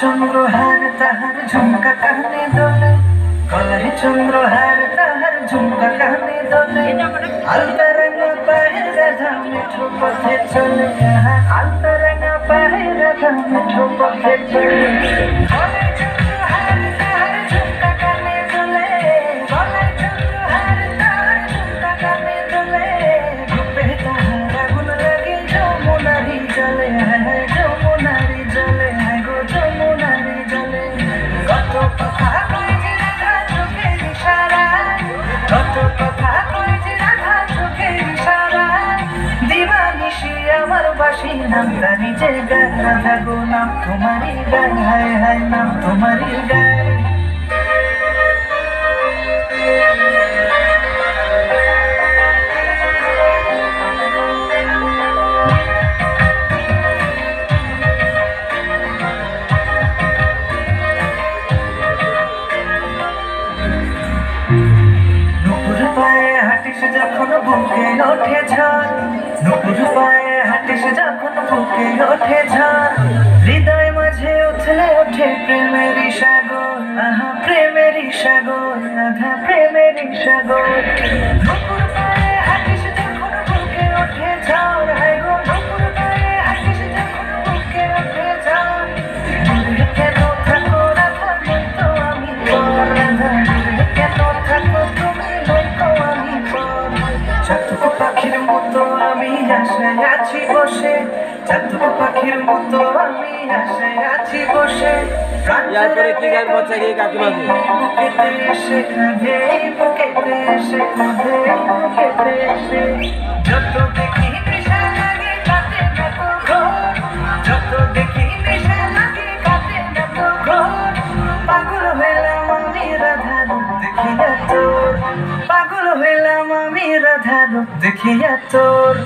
চন্দ্রহার তাহার ঝুমকা কানে দোলে, গলায় চন্দ্রহার তাহার ঝুমকা কানে দোলে। আলতা রাঙা পায়ে রাধা মিঠু পথে চলে, আলতা রাঙা পায়ে রাধা মিঠু পথে চলে। গলায় চন্দ্রহার তাহার ঝুমকা কানে দোলে, গলায় চন্দ্রহার তাহার ঝুমকা কানে দোলে। রূপে তাহার আগুন লাগে যমুনারি জলে, যমুনারি জলে, গো যমুনারি জলে। কত কথা কয় যে রাধা চোখের ইশারায়, কত কথা কয় যে রাধা চোখের ইশারায়। দিবানিশি আমার বাসি নাম তারি যে গায়, রাধা গো নাম তোমারই গায়, হায় হায় নাম তোমারই গায়। নুপুর পায়ে হাঁটিস যখন বুকে ওঠে ঝড়, নুপুর পায়ে হাঁটিস যখন বুকে ওঠে ঝড়। হৃদয় মাঝে উথলে ওঠে প্রেমেরই সাগর, আহা প্রেমেরই সাগর, রাধা প্রেমেরই সাগর। নুপুর পায়ে হাঁটিস যখন বুকে ওঠে ঝড়, হায় গো নুপুর পায়ে হাঁটিস যখন বুকে ওঠে ঝড়। দূরে কেন থাকো রাধা নয়তো আমি পর, রাধা দূরে কেন থাকো তুমি নয়তো আমি পর। চাতক পাখির মতো আমি আশায় আছি বসে, চাতক পাখির মতো আমি আশায় আছি বসে। ইয়ারপরে কি গান বলছে কি কাকিমাকে? বুকেতে এসে কাঁধে, বুকেতে এসে কাঁধে, বুকেতে এসে। যত দেখি নেশা লাগে কাটে না তো ঘোর, যত দেখি নেশা লাগে কাটে না তো ঘোর। পাগল হইলাম আমি রাধা রূপ দেখিয়া তোর, পাগল হইলাম আমি রাধা রূপ দেখিয়া তোর।